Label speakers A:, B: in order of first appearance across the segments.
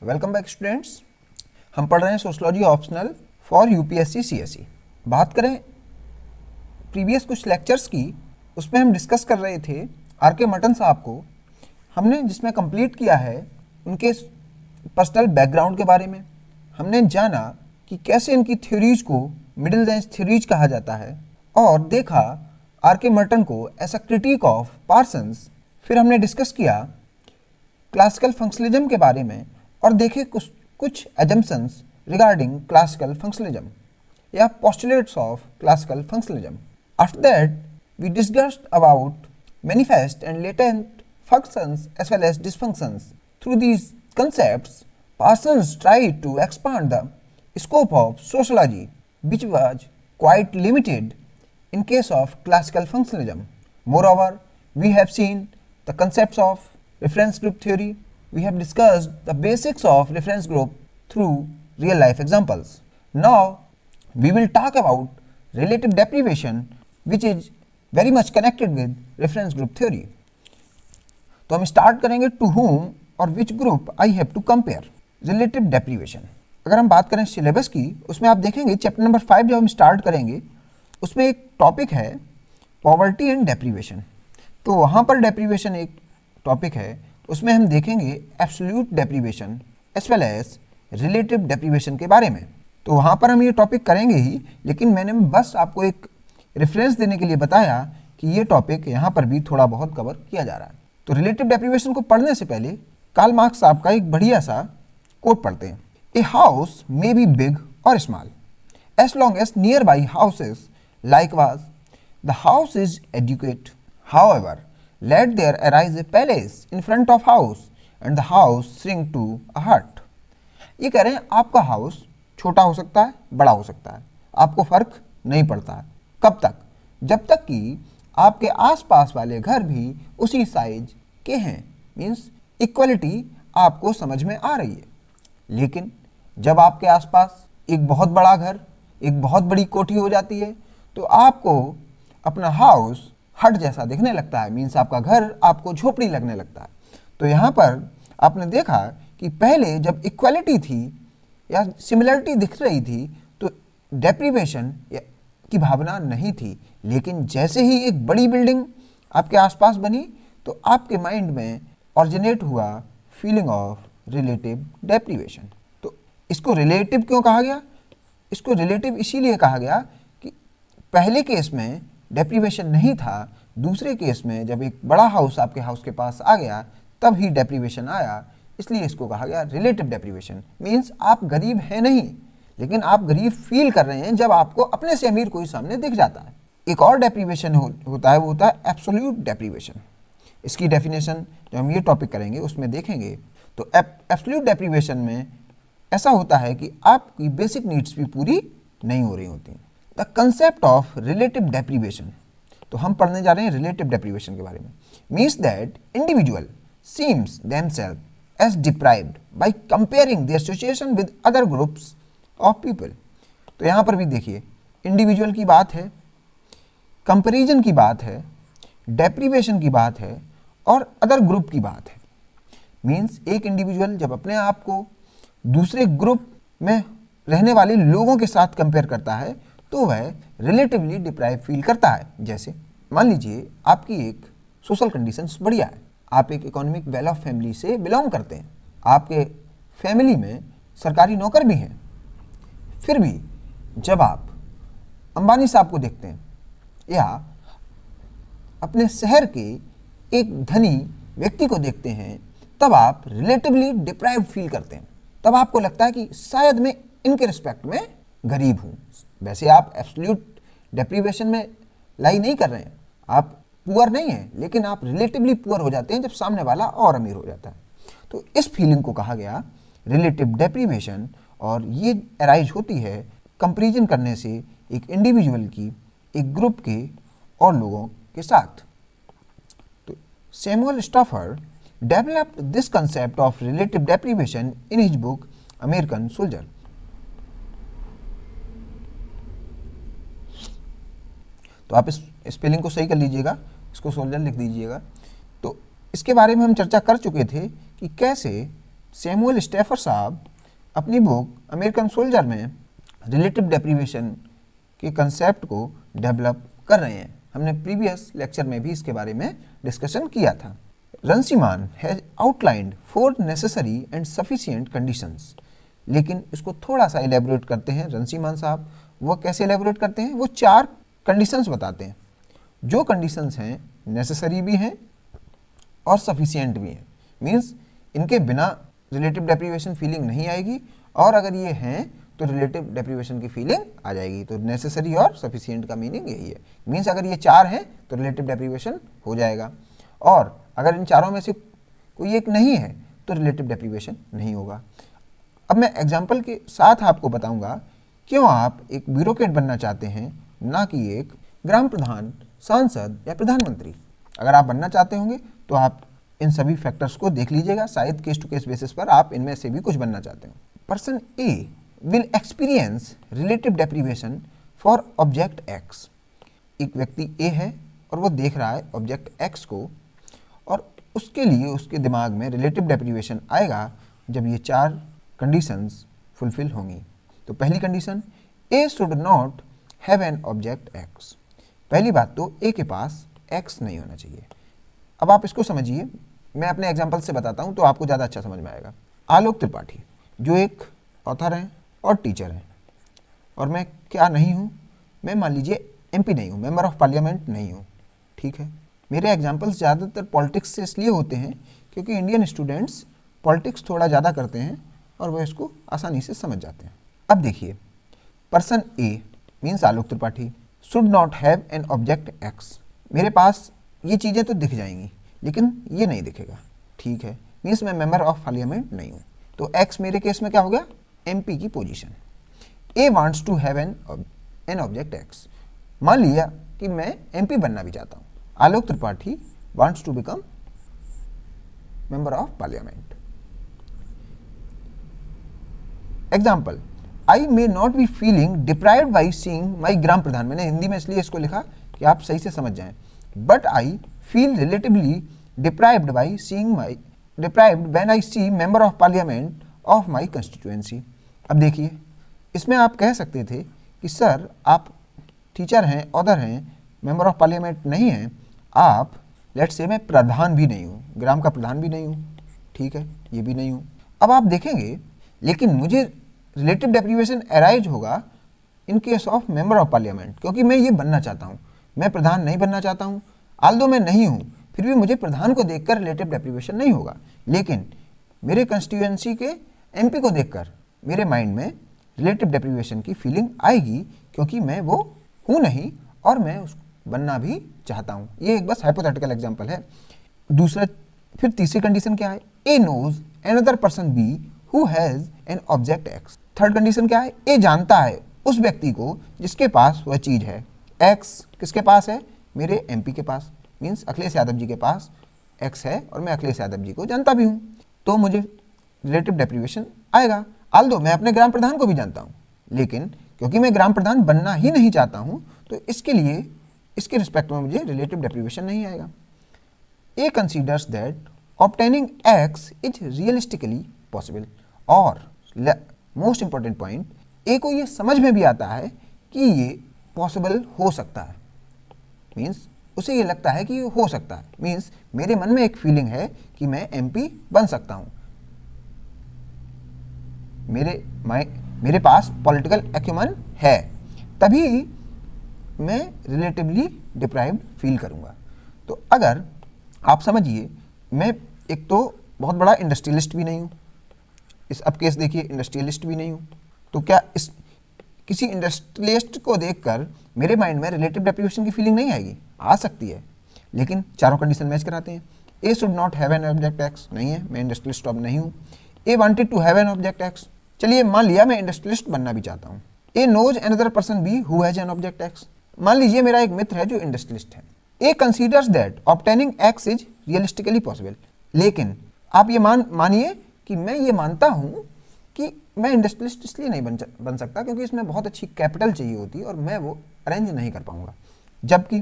A: Welcome back students. हम पढ़ रहे हैं sociology optional for UPSC CSE. बात करें प्रीवियस कुछ लेक्चर्स की, उसमें हम डिस्कस कर रहे थे आर के मटन साहब को। हमने जिसमें कंप्लीट किया है उनके पर्सनल बैकग्राउंड के बारे में। हमने जाना कि कैसे इनकी थ्योरीज को मिडिल रेंज थ्योरीज कहा जाता है, और देखा आर के मटन को as a critic of Parsons. फिर हमने डिस्कस किया क्लासिकल फंक्शनलिज्म के बारे में और देखे कुछ एजम्पशंस रिगार्डिंग क्लासिकल फंक्शनलिज्म या postulates of classical functionalism. After that we discussed about manifest and latent functions as well as dysfunctions. Through these concepts, Parsons tried to expand the scope of sociology, which was quite limited in case of classical functionalism. Moreover, we have seen the concepts of reference group theory. We have discussed the basics of reference group through real life examples. Now, we will talk about relative deprivation, which is very much connected with reference group theory. तो हम start करेंगे to whom और which group I have to compare. Relative deprivation, अगर हम बात करें syllabus की, उसमें आप देखेंगे चैप्टर नंबर 5 जब हम स्टार्ट करेंगे उसमें एक टॉपिक है पॉवर्टी एंड डेप्रीवेशन। तो वहाँ पर डेप्रीवेशन एक टॉपिक है, उसमें हम देखेंगे absolute deprivation as well as relative deprivation के बारे में। तो वहाँ पर हम ये टॉपिक करेंगे ही, लेकिन मैंने बस आपको एक रेफरेंस देने के लिए बताया कि ये टॉपिक यहाँ पर भी थोड़ा बहुत कवर किया जा रहा है। तो रिलेटिव डेप्रीवेशन को पढ़ने से पहले कार्ल मार्क्स साहब का एक बढ़िया सा कोट पढ़ते हैं। A house may be big और small as long as nearby houses likewise the house is adequate, however let there arise a palace in front of house and the house shrink to a hut. ये कह रहे हैं आपका house छोटा हो सकता है, बड़ा हो सकता है, आपको फर्क नहीं पड़ता है। कब तक? जब तक कि आपके आसपास वाले घर भी उसी साइज के हैं, मीन्स इक्वलिटी आपको समझ में आ रही है। लेकिन जब आपके आसपास एक बहुत बड़ा घर, एक बहुत बड़ी कोठी हो जाती है, तो आपको अपना हाउस हट जैसा दिखने लगता है, मीन्स आपका घर आपको झोपड़ी लगने लगता है। तो यहाँ पर आपने देखा कि पहले जब इक्वलिटी थी या सिमिलरिटी दिख रही थी तो डेप्रीवेशन की भावना नहीं थी, लेकिन जैसे ही एक बड़ी बिल्डिंग आपके आसपास बनी तो आपके माइंड में ऑरिजिनेट हुआ फीलिंग ऑफ रिलेटिव डेप्रीवेशन। तो इसको रिलेटिव क्यों कहा गया? इसको रिलेटिव इसीलिए कहा गया कि पहले केस में डेप्रीवेशन नहीं था, दूसरे केस में जब एक बड़ा हाउस आपके हाउस के पास आ गया तब ही डेप्रीवेशन आया, इसलिए इसको कहा गया रिलेटिव डेप्रीवेशन। मीन्स आप गरीब हैं नहीं, लेकिन आप गरीब फील कर रहे हैं जब आपको अपने से अमीर कोई सामने दिख जाता है। एक और डेप्रीवेशन होता है, वो होता है एब्सोल्यूट डेप्रीवेशन। इसकी डेफिनेशन जब हम ये टॉपिक करेंगे उसमें देखेंगे। तो एब्सोल्यूट डेप्रीवेशन में ऐसा होता है कि आपकी बेसिक नीड्स भी पूरी नहीं हो रही होती। The concept of relative deprivation, तो हम पढ़ने जा रहे हैं रिलेटिव डेप्रीवेशन के बारे में। Means that individual seems themself as deprived by comparing their situation with other groups of people. तो यहाँ पर भी देखिए इंडिविजुअल की बात है, कंपैरिजन की बात है, डेप्रीवेशन की बात है और अदर ग्रुप की बात है। मीन्स एक इंडिविजुअल जब अपने आप को दूसरे ग्रुप में रहने वाले लोगों के साथ कंपेयर करता है तो वह रिलेटिवली डिप्राइव फील करता है। जैसे मान लीजिए आपकी एक सोशल कंडीशंस बढ़िया है, आप एक इकोनॉमिक वेल ऑफ फैमिली से बिलोंग करते हैं, आपके फैमिली में सरकारी नौकर भी हैं, फिर भी जब आप अंबानी साहब को देखते हैं या अपने शहर के एक धनी व्यक्ति को देखते हैं तब आप रिलेटिवली डिप्राइव्ड फील करते हैं। तब आपको लगता है कि शायद मैं इनके रिस्पेक्ट में गरीब हूँ। वैसे आप एब्सोल्यूट डेप्रीवेशन में लाई नहीं कर रहे हैं, आप पुअर नहीं हैं, लेकिन आप रिलेटिवली पुअर हो जाते हैं जब सामने वाला और अमीर हो जाता है। तो इस फीलिंग को कहा गया रिलेटिव डेप्रीवेशन, और ये अराइज होती है कंपैरिजन करने से एक इंडिविजुअल की एक ग्रुप के और लोगों के साथ। तो Samuel Stafford developed this concept of relative deprivation in his book American Soldier. तो आप इस स्पेलिंग को सही कर लीजिएगा, इसको सोल्जर लिख दीजिएगा। तो इसके बारे में हम चर्चा कर चुके थे कि कैसे सैमुअल स्टैफर साहब अपनी बुक अमेरिकन सोल्जर में रिलेटिव डेप्रीवेशन के कंसेप्ट को डेवलप कर रहे हैं। हमने प्रीवियस लेक्चर में भी इसके बारे में डिस्कशन किया था। Runciman has outlined 4 necessary and sufficient conditions, लेकिन इसको थोड़ा सा एलेबोरेट करते हैं रंसीमान साहब। वो कैसे एलेबोरेट करते हैं? वो 4 कंडीशंस बताते हैं। जो कंडीशंस हैं नेसेसरी भी हैं और सफिशिएंट भी हैं, मीन्स इनके बिना रिलेटिव डेप्रीवेशन फीलिंग नहीं आएगी, और अगर ये हैं तो रिलेटिव डेप्रीवेशन की फीलिंग आ जाएगी। तो नेसेसरी और सफिशिएंट का मीनिंग यही है। मीन्स अगर ये 4 हैं तो रिलेटिव डेप्रीवेशन हो जाएगा, और अगर इन चारों में से कोई एक नहीं है तो रिलेटिव डेप्रीवेशन नहीं होगा। अब मैं एग्जाम्पल के साथ आपको बताऊंगा क्यों आप एक ब्यूरोक्रेट बनना चाहते हैं, ना कि एक ग्राम प्रधान, सांसद या प्रधानमंत्री। अगर आप बनना चाहते होंगे तो आप इन सभी फैक्टर्स को देख लीजिएगा, शायद केस टू केस बेसिस पर आप इनमें से भी कुछ बनना चाहते हो। Person A will experience relative deprivation for object x. एक व्यक्ति ए है और वो देख रहा है ऑब्जेक्ट एक्स को, और उसके लिए उसके दिमाग में रिलेटिव डेप्रीवेशन आएगा जब ये 4 कंडीशंस फुलफिल होंगी। तो पहली condition, A should not have an object x. पहली बात तो ए के पास एक्स नहीं होना चाहिए। अब आप इसको समझिए, मैं अपने एग्जाम्पल से बताता हूँ तो आपको ज़्यादा अच्छा समझ में आएगा। आलोक त्रिपाठी जो एक ऑथर हैं और टीचर हैं, और मैं क्या नहीं हूँ, मैं मान लीजिए एमपी नहीं हूँ, मेंबर ऑफ पार्लियामेंट नहीं हूँ, ठीक है। मेरे एग्जाम्पल्स ज़्यादातर पॉलिटिक्स से इसलिए होते हैं क्योंकि इंडियन स्टूडेंट्स पॉलिटिक्स थोड़ा ज़्यादा करते हैं और वह इसको आसानी से समझ जाते हैं। अब देखिए, person A means Alok Tripathi should not have an object x. मेरे पास ये चीज़ें तो दिख जाएंगी लेकिन ये नहीं दिखेगा, ठीक है। मीन्स मैं मेंबर ऑफ पार्लियामेंट नहीं हूँ, तो एक्स मेरे केस में क्या हो गया, एमपी की position. A wants to have an object X. मान लिया कि मैं एमपी बनना भी चाहता हूँ। Alok Tripathi wants to become member of parliament. Example, I may not be feeling deprived by seeing my ग्राम प्रधान। मैंने हिंदी में इसलिए इसको लिखा कि आप सही से समझ जाएं। But I feel relatively deprived by seeing my deprived when I see member of parliament of my constituency. अब देखिए, इसमें आप कह सकते थे कि सर आप टीचर हैं, ऑथर हैं, मेंबर ऑफ पार्लियामेंट नहीं हैं, आप लेट्स से मैं प्रधान भी नहीं हूँ, ग्राम का प्रधान भी नहीं हूँ, ठीक है, ये भी नहीं हूँ। अब आप देखेंगे लेकिन मुझे रिलेटिव डेप्रीवेशन अराइज होगा in case of member of parliament, क्योंकि मैं ये बनना चाहता हूँ। मैं प्रधान नहीं बनना चाहता हूँ, आल्दो मैं नहीं हूँ, फिर भी मुझे प्रधान को देखकर रिलेटिव डेप्रीवेशन नहीं होगा, लेकिन मेरे कंस्टिट्यूएंसी के एमपी को देखकर मेरे माइंड में रिलेटिव डेप्रीवेशन की फीलिंग आएगी, क्योंकि मैं वो हूँ नहीं और मैं उसको बनना भी चाहता हूँ। ये एक बस हाइपोथेटिकल एग्जाम्पल है। दूसरा, फिर तीसरी कंडीशन क्या है, A knows another person B who has an object X. Third condition क्या है, ए जानता है उस व्यक्ति को जिसके पास वह चीज़ है। एक्स किसके पास है, मेरे एमपी के पास, मीन्स अखिलेश यादव जी के पास एक्स है और मैं अखिलेश यादव जी को जानता भी हूँ, तो मुझे रिलेटिव डेप्रीवेशन आएगा। आल्दो मैं अपने ग्राम प्रधान को भी जानता हूँ, लेकिन क्योंकि मैं ग्राम प्रधान बनना ही नहीं चाहता हूँ तो इसके लिए इसके रिस्पेक्ट में मुझे रिलेटिव डेप्रीवेशन नहीं आएगा। A considers that obtaining X is realistically possible. और मोस्ट इंपॉर्टेंट पॉइंट, ए को ये समझ में भी आता है कि ये पॉसिबल हो सकता है, मीन्स उसे ये लगता है कि ये हो सकता है, मीन्स मेरे मन में एक फीलिंग है कि मैं एमपी बन सकता हूँ। मेरे पास पॉलिटिकल एक्यूमन है, तभी मैं रिलेटिवली डिप्राइव्ड फील करूँगा। तो अगर आप समझिए, मैं एक तो बहुत बड़ा इंडस्ट्रियलिस्ट भी नहीं हूँ, इस अब केस देखिए, इंडस्ट्रियलिस्ट भी नहीं हूँ, तो क्या इस किसी इंडस्ट्रियलिस्ट को देखकर मेरे माइंड में रिलेटिव डेप्रीवेशन की फीलिंग नहीं आएगी? आ सकती है, लेकिन चारों कंडीशन मैच कराते हैं। A should not have an object X, नहीं है, मैं इंडस्ट्रियलिस्ट अब नहीं हूँ। A wanted to have an object X, चलिए मान लिया मैं इंडस्ट्रियलिस्ट बनना भी चाहता हूँ। A knows another person B who has an object X, मान लीजिए मेरा एक मित्र है जो इंडस्ट्रियलिस्ट है। A considers that obtaining X is realistically possible, लेकिन आप ये मानिए कि मैं ये मानता हूँ कि मैं इंडस्ट्रियलिस्ट इसलिए नहीं बन सकता क्योंकि इसमें बहुत अच्छी कैपिटल चाहिए होती है और मैं वो अरेंज नहीं कर पाऊंगा। जबकि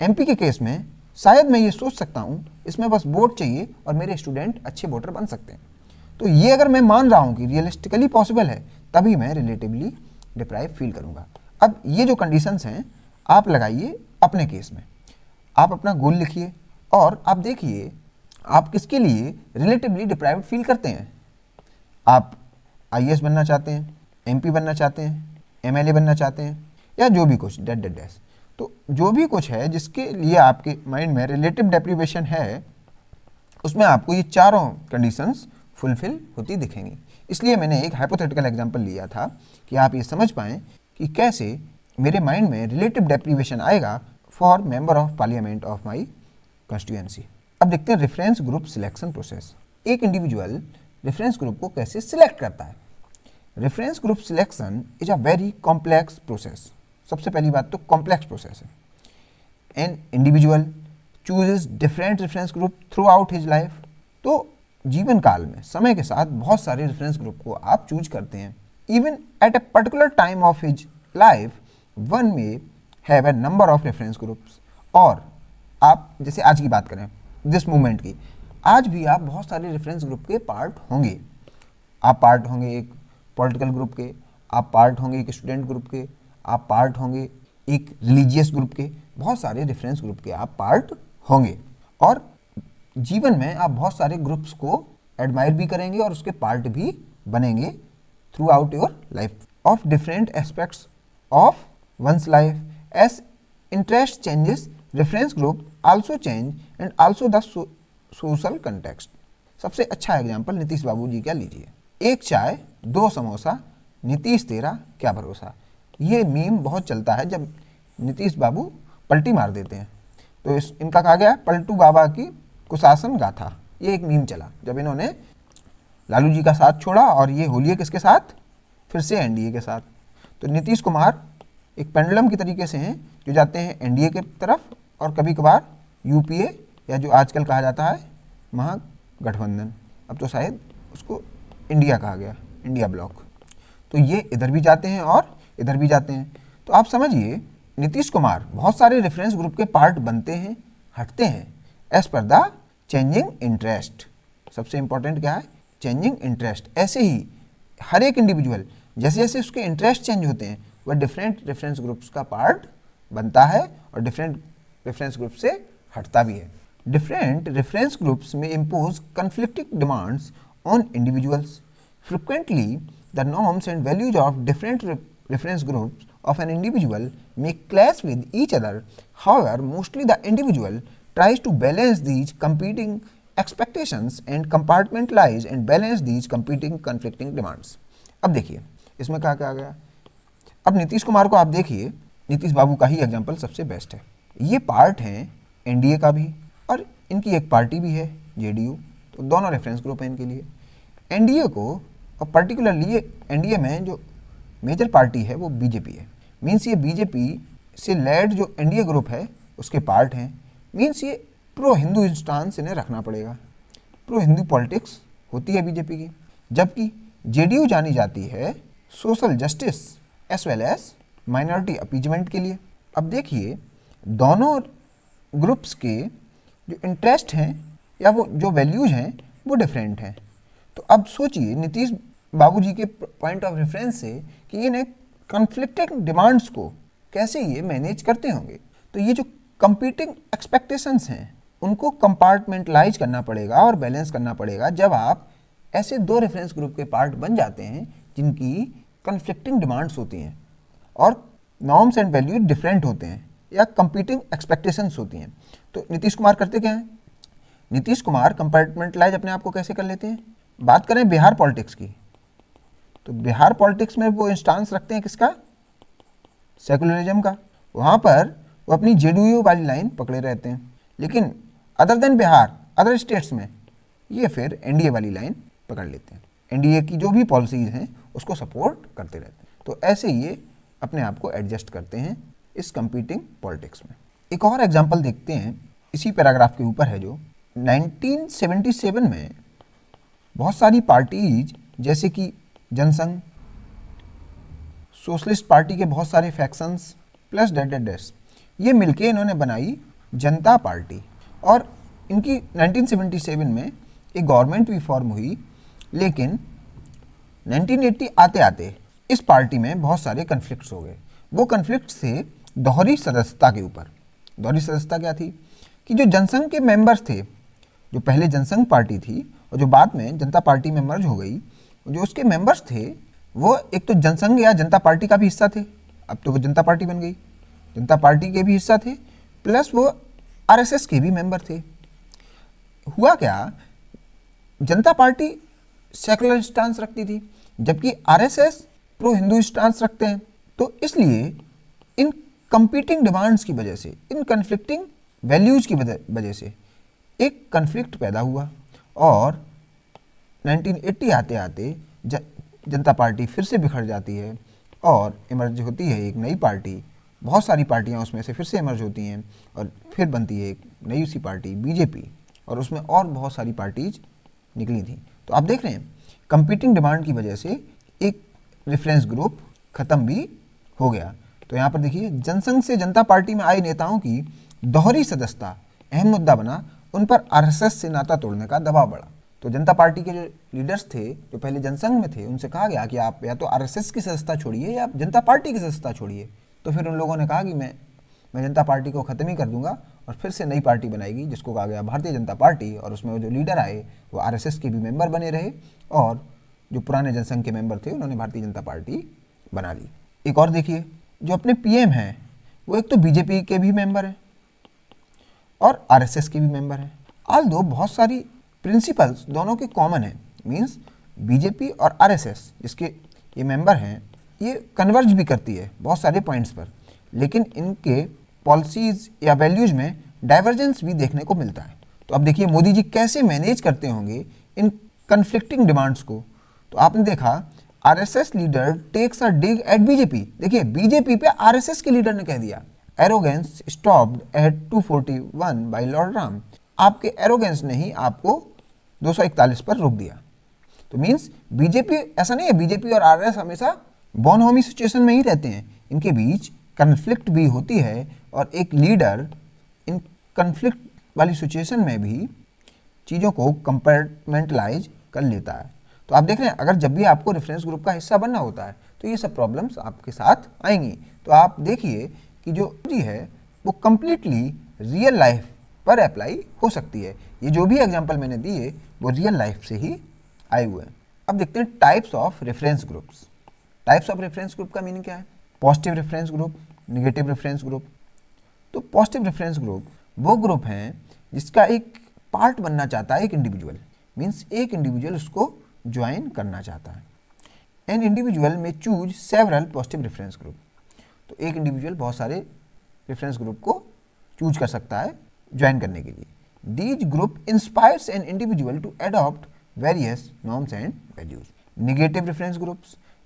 A: एमपी के केस में शायद मैं ये सोच सकता हूँ इसमें बस वोट चाहिए और मेरे स्टूडेंट अच्छे वोटर बन सकते हैं। तो ये अगर मैं मान रहा हूँ कि रियलिस्टिकली पॉसिबल है, तभी मैं रिलेटिवली डिप्राइव फील करूँगा। अब ये जो कंडीशंस हैं आप लगाइए अपने केस में, आप अपना गोल लिखिए और आप देखिए आप किसके लिए रिलेटिवली डिप्राइव्ड फील करते हैं। आप आईएएस बनना चाहते हैं, एमपी बनना चाहते हैं, एमएलए बनना चाहते हैं, या जो भी कुछ डेट डेट डैश। तो जो भी कुछ है जिसके लिए आपके माइंड में रिलेटिव डेप्रिवेशन है, उसमें आपको ये चारों कंडीशंस फुलफिल होती दिखेंगी। इसलिए मैंने एक हाइपोथेटिकल एग्जांपल लिया था कि आप ये समझ पाएँ कि कैसे मेरे माइंड में रिलेटिव डेप्रिवेशन आएगा for member of parliament of my constituency. अब देखते हैं रेफरेंस ग्रुप सिलेक्शन प्रोसेस। एक इंडिविजुअल रेफरेंस ग्रुप को कैसे सिलेक्ट करता है। Reference group selection is a very complex process. सबसे पहली बात तो कॉम्प्लेक्स प्रोसेस है। An individual chooses different reference group through out his life. तो जीवन काल में समय के साथ बहुत सारे रेफरेंस ग्रुप को आप चूज करते हैं। Even at a particular time of his life one man have a number of reference groups. और आप जैसे आज की बात करें, दिस मूवमेंट की, आज भी आप बहुत सारे रेफरेंस ग्रुप के पार्ट होंगे। आप पार्ट होंगे एक पॉलिटिकल ग्रुप के, आप पार्ट होंगे एक स्टूडेंट ग्रुप के, आप पार्ट होंगे एक रिलीजियस ग्रुप के, बहुत सारे रेफरेंस ग्रुप के आप पार्ट होंगे। और जीवन में आप बहुत सारे ग्रुप्स को एडमायर भी करेंगे और उसके पार्ट भी बनेंगे through out your life of different aspects of one's life. As interest changes, reference group also change and also the social context. सबसे अच्छा एग्जाम्पल नीतीश बाबू जी का लीजिए। एक चाय दो समोसा, नीतीश तेरा क्या भरोसा। ये मीम बहुत चलता है जब नीतीश बाबू पलटी मार देते हैं। तो इनका कहा गया पलटू बाबा की कुशासन गाथा। ये एक मीम चला जब इन्होंने लालू जी का साथ छोड़ा और ये होलिये किसके साथ, फिर से एनडीए के साथ। तो नीतीश कुमार एक पेंडुलम की तरीके से हैं जो जाते हैं एनडीए के तरफ और कभी कभार यूपीए या जो आजकल कहा जाता है महागठबंधन, अब तो शायद उसको इंडिया कहा गया, इंडिया ब्लॉक। तो ये इधर भी जाते हैं और इधर भी जाते हैं। तो आप समझिए नीतीश कुमार बहुत सारे रेफरेंस ग्रुप के पार्ट बनते हैं, हटते हैं एज पर द चेंजिंग इंटरेस्ट। सबसे इंपॉर्टेंट क्या है, चेंजिंग इंटरेस्ट। ऐसे ही हर एक इंडिविजुअल जैसे जैसे उसके इंटरेस्ट चेंज होते हैं वह डिफरेंट रेफरेंस ग्रुप्स का पार्ट बनता है और डिफरेंट रेफरेंस ग्रुप से हटता भी है। डिफरेंट रेफरेंस ग्रुप्स में impose conflicting demands on individuals. Frequently the norms and values of different reference groups of an individual may clash with each other. However, mostly the individual tries to balance these competing expectations and compartmentalize and balance these competing conflicting demands. अब देखिए इसमें क्या क्या आ गया। अब नीतीश कुमार को आप देखिए, नीतीश बाबू का ही एग्जाम्पल सबसे बेस्ट है। ये पार्ट हैं एनडीए का भी और इनकी एक पार्टी भी है जेडीयू, तो दोनों रेफरेंस ग्रुप हैं इनके लिए। एनडीए को और पर्टिकुलरली एनडीए में जो मेजर पार्टी है वो बीजेपी है। मीन्स ये बीजेपी से लेड जो एनडीए ग्रुप है उसके पार्ट हैं। मीन्स ये प्रो हिंदू इंस्टांस इन्हें रखना पड़ेगा, प्रो हिंदू पॉलिटिक्स होती है बीजेपी की। जबकि जेडीयू जानी जाती है social justice as well as minority appeasement के लिए। अब देखिए दोनों ग्रुप्स के जो इंटरेस्ट हैं या वो जो वैल्यूज हैं वो डिफरेंट हैं। तो अब सोचिए नीतीश बाबू जी के पॉइंट ऑफ रेफरेंस से कि इन्हें कन्फ्लिक्टिंग डिमांड्स को कैसे ये मैनेज करते होंगे। तो ये जो कंपीटिंग एक्सपेक्टेशंस हैं उनको कंपार्टमेंटलाइज करना पड़ेगा और बैलेंस करना पड़ेगा जब आप ऐसे दो रेफरेंस ग्रुप के पार्ट बन जाते हैं जिनकी कन्फ्लिक्टिंग डिमांड्स होती हैं और नॉर्म्स एंड वैल्यू डिफरेंट होते हैं या कंपीटिंग एक्सपेक्टेशंस होती हैं। तो नीतीश कुमार करते क्या हैं, नीतीश कुमार कंपार्टमेंटलाइज अपने आप को कैसे कर लेते हैं। बात करें बिहार पॉलिटिक्स की, तो बिहार पॉलिटिक्स में वो इंस्टांस रखते हैं किसका, सेकुलरिज्म का। वहाँ पर वो अपनी जेडीयू वाली लाइन पकड़े रहते हैं, लेकिन other than Bihar other states में ये फिर एनडीए वाली लाइन पकड़ लेते हैं। एनडीए की जो भी पॉलिसीज हैं उसको सपोर्ट करते रहते हैं। तो ऐसे ये अपने आप को एडजस्ट करते हैं इस कंपीटिंग पॉलिटिक्स में। एक और एग्जाम्पल देखते हैं, इसी पैराग्राफ के ऊपर है, जो 1977 में बहुत सारी पार्टीज जैसे कि जनसंघ, सोशलिस्ट पार्टी के बहुत सारे फैक्शंस प्लस डेडेडेस, ये मिलके इन्होंने बनाई जनता पार्टी। और इनकी 1977 में एक गवर्नमेंट भी फॉर्म हुई लेकिन 1980 आते आते इस पार्टी में बहुत सारे कन्फ्लिक्ट्स हो गए। वो कन्फ्लिक्ट थे दोहरी सदस्यता के ऊपर। दोहरी सदस्यता क्या थी कि जो जनसंघ के मेंबर्स थे, जो पहले जनसंघ पार्टी थी और जो बाद में जनता पार्टी में मर्ज हो गई, जो उसके मेंबर्स थे वो एक तो जनसंघ या जनता पार्टी का भी हिस्सा थे, अब तो वो जनता पार्टी बन गई, जनता पार्टी के भी हिस्सा थे, प्लस वो आरएसएस के भी मेंबर थे। हुआ क्या, जनता पार्टी सेकुलर स्टांस रखती थी जबकि आरएसएस प्रो हिंदू स्टांस रखते हैं। तो इसलिए इन कंपीटिंग डिमांड्स की वजह से, इन कन्फ्लिक्टिंग वैल्यूज़ की वजह से एक कन्फ्लिक्ट पैदा हुआ और 1980 आते आते जनता पार्टी फिर से बिखर जाती है और इमर्ज होती है एक नई पार्टी। बहुत सारी पार्टियां उसमें से फिर से इमर्ज होती हैं और फिर बनती है एक नई सी पार्टी बीजेपी, और उसमें और बहुत सारी पार्टीज निकली थी। तो आप देख रहे हैं कंपीटिंग डिमांड की वजह से एक रेफरेंस ग्रुप ख़त्म भी हो गया। तो यहाँ पर देखिए जनसंघ से जनता पार्टी में आए नेताओं की दोहरी सदस्यता अहम मुद्दा बना, उन पर आरएसएस से नाता तोड़ने का दबाव बढ़ा। तो जनता पार्टी के जो लीडर्स थे जो पहले जनसंघ में थे उनसे कहा गया कि आप या तो आरएसएस की सदस्यता छोड़िए या जनता पार्टी की सदस्यता छोड़िए। तो फिर उन लोगों ने कहा कि मैं जनता पार्टी को ख़त्म ही कर दूंगा और फिर से नई पार्टी बनाएगी जिसको कहा गया भारतीय जनता पार्टी, और उसमें जो लीडर आए वो आरएसएस के भी मेंबर बने रहे और जो पुराने जनसंघ के मेंबर थे उन्होंने भारतीय जनता पार्टी बना ली। एक और देखिए, जो अपने पीएम हैं वो एक तो बीजेपी के भी मेंबर हैं और आरएसएस के भी मेंबर हैं। ऑल्दो बहुत सारी प्रिंसिपल्स दोनों के कॉमन हैं, मींस बीजेपी और आरएसएस जिसके ये मेंबर हैं ये कन्वर्ज भी करती है बहुत सारे पॉइंट्स पर, लेकिन इनके पॉलिसीज़ या वैल्यूज़ में डाइवर्जेंस भी देखने को मिलता है। तो अब देखिए मोदी जी कैसे मैनेज करते होंगे इन कन्फ्लिक्टिंग डिमांड्स को। तो आपने देखा RSS leader takes a dig at BJP. देखिए बीजेपी पे आरएसएस के लीडर ने कह दिया arrogance stopped at 241 by lord Ram. आपके एरोगेंस ने ही आपको 241 पर रोक दिया। तो मीन्स बीजेपी, ऐसा नहीं है बीजेपी और आरएस हमेशा बॉन होमी सिचुएशन में ही रहते हैं, इनके बीच कन्फ्लिक्ट भी होती है और एक लीडर इन कन्फ्लिक्ट वाली सिचुएशन में भी चीज़ों को कंपार्टमेंटलाइज कर लेता है। तो आप देख रहे हैं अगर जब भी आपको रेफरेंस ग्रुप का हिस्सा बनना होता है तो ये सब प्रॉब्लम्स आपके साथ आएंगी। तो आप देखिए कि जो जी है वो कम्प्लीटली रियल लाइफ पर अप्लाई हो सकती है। ये जो भी एग्जांपल मैंने दिए वो रियल लाइफ से ही आए हुए हैं। अब देखते हैं types of reference groups. Types of reference group का मीनिंग क्या है? Positive reference group, negative reference group. तो पॉजिटिव रेफरेंस ग्रुप वो ग्रुप हैं जिसका एक पार्ट बनना चाहता है एक इंडिविजुअल, मीन्स एक इंडिविजुअल उसको ज्वाइन करना चाहता है। एन इंडिविजुअल में choose several positive reference group. तो एक इंडिविजुअल बहुत सारे रेफरेंस ग्रुप को चूज कर सकता है ज्वाइन करने के लिए। These group inspires an individual to adopt various norms and values. Negative reference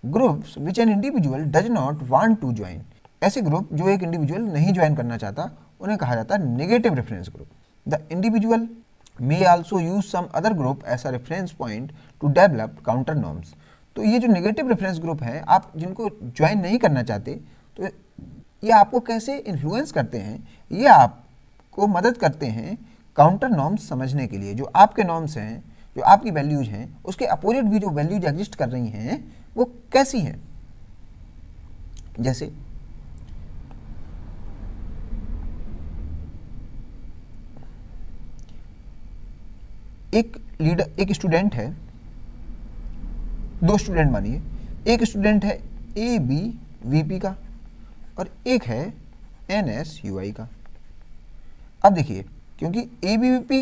A: groups which an individual does not want to join. ऐसे ग्रुप जो एक इंडिविजुअल नहीं ज्वाइन करना चाहता उन्हें कहा जाता है negative reference group. The individual may also use some other group as a reference point to develop counter norms। तो ये जो नेगेटिव रेफरेंस ग्रुप है आप जिनको ज्वाइन नहीं करना चाहते, तो ये आपको कैसे इन्फ्लुएंस करते हैं, ये आपको मदद करते हैं काउंटर नॉर्म्स समझने के लिए। जो आपके नॉर्म्स हैं, जो आपकी वैल्यूज हैं, उसके अपोजिट भी जो वैल्यूज एग्जिस्ट कर रही हैं वो कैसी हैं। जैसे एक लीडर, एक स्टूडेंट है, दो स्टूडेंट मानिए, एक स्टूडेंट है ABVP का और एक है NSUI का। अब देखिए क्योंकि ABVP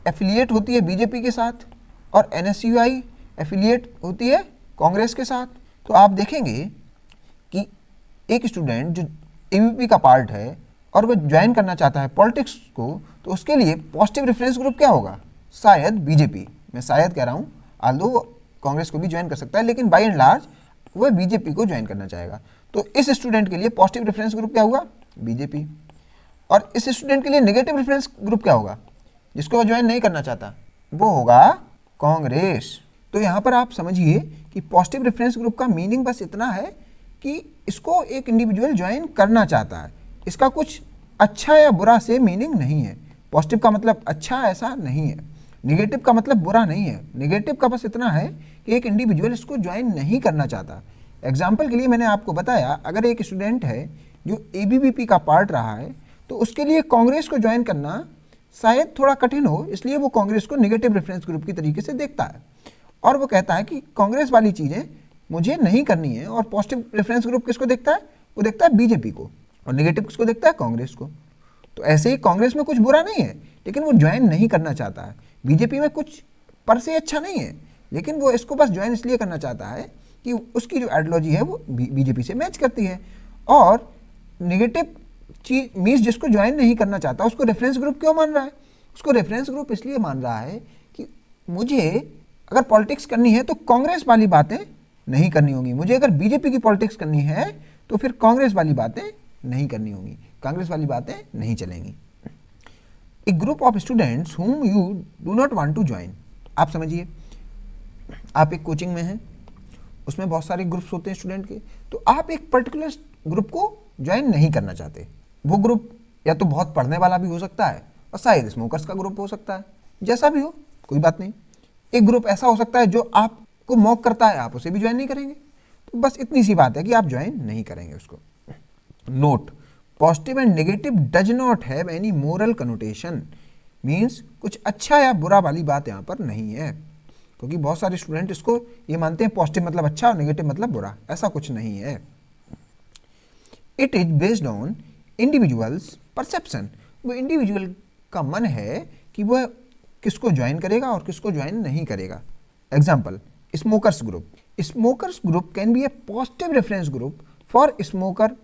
A: एफिलिएट होती है बीजेपी के साथ और NSUI एफिलिएट होती है कांग्रेस के साथ, तो आप देखेंगे कि एक स्टूडेंट जो ABVP का पार्ट है और वह ज्वाइन करना चाहता है पॉलिटिक्स को, तो उसके लिए पॉजिटिव रेफरेंस ग्रुप क्या होगा? शायद बीजेपी। मैं शायद कह रहा हूँ, आल्दो कांग्रेस को भी ज्वाइन कर सकता है, लेकिन बाय एंड लार्ज वह बीजेपी को ज्वाइन करना चाहेगा। तो इस स्टूडेंट के लिए पॉजिटिव रेफरेंस ग्रुप क्या होगा? बीजेपी। और इस स्टूडेंट के लिए नेगेटिव रेफरेंस ग्रुप क्या होगा? जिसको वह ज्वाइन नहीं करना चाहता, वो होगा कांग्रेस। तो यहाँ पर आप समझिए कि पॉजिटिव रेफरेंस ग्रुप का मीनिंग बस इतना है कि इसको एक इंडिविजुअल ज्वाइन करना चाहता है, इसका कुछ अच्छा या बुरा से मीनिंग नहीं है। पॉजिटिव का मतलब अच्छा, ऐसा नहीं है। निगेटिव का मतलब बुरा नहीं है, निगेटिव का बस इतना है कि एक इंडिविजुअल इसको ज्वाइन नहीं करना चाहता। एग्जाम्पल के लिए मैंने आपको बताया, अगर एक स्टूडेंट है जो एबीवीपी का पार्ट रहा है तो उसके लिए कांग्रेस को ज्वाइन करना शायद थोड़ा कठिन हो, इसलिए वो कांग्रेस को नेगेटिव रेफरेंस ग्रुप की तरीके से देखता है और वो कहता है कि कांग्रेस वाली चीज़ें मुझे नहीं करनी है। और पॉजिटिव रेफरेंस ग्रुप किसको देखता है? वो देखता है बीजेपी को, और नेगेटिव किसको देखता है? कांग्रेस को। तो ऐसे ही कांग्रेस में कुछ बुरा नहीं है, लेकिन वो ज्वाइन नहीं करना चाहता है। बीजेपी में कुछ पर से अच्छा नहीं है, लेकिन वो इसको बस ज्वाइन इसलिए करना चाहता है कि उसकी जो आइडियोलॉजी है वो बीजेपी से मैच करती है। और नेगेटिव चीज मीन्स जिसको ज्वाइन नहीं करना चाहता उसको रेफरेंस ग्रुप क्यों मान रहा है? उसको रेफरेंस ग्रुप इसलिए मान रहा है कि मुझे अगर पॉलिटिक्स करनी है तो कांग्रेस वाली बातें नहीं करनी होगी, मुझे अगर बीजेपी की पॉलिटिक्स करनी है तो फिर कांग्रेस वाली बातें नहीं करनी होंगी, कांग्रेस वाली बातें नहीं चलेंगी। A group of students whom you do not want to join। आप समझिए, आप एक कोचिंग में हैं, उसमें बहुत सारे ग्रुप्स होते हैं स्टूडेंट के, तो आप एक पर्टिकुलर ग्रुप को ज्वाइन नहीं करना चाहते। वो ग्रुप या तो बहुत पढ़ने वाला भी हो सकता है और शायद स्मोकर्स का ग्रुप हो सकता है, जैसा भी हो कोई बात नहीं। एक ग्रुप ऐसा हो सकता है जो आपको मॉक करता है, आप उसे भी ज्वाइन नहीं करेंगे। तो बस इतनी सी बात है कि आप ज्वाइन नहीं करेंगे उसको। Note, positive and negative does not have any moral connotation. Means कुछ अच्छा या बुरा वाली बात यहाँ पर नहीं है, क्योंकि बहुत सारे स्टूडेंट इसको ये मानते हैं पॉजिटिव मतलब अच्छा और नेगेटिव मतलब बुरा, ऐसा कुछ नहीं है। It is based on individuals perception. वो इंडिविजुअल का मन है कि वह किसको ज्वाइन करेगा और किसको ज्वाइन नहीं करेगा। Example, smokers group. Smokers group can be A positive reference group for smoker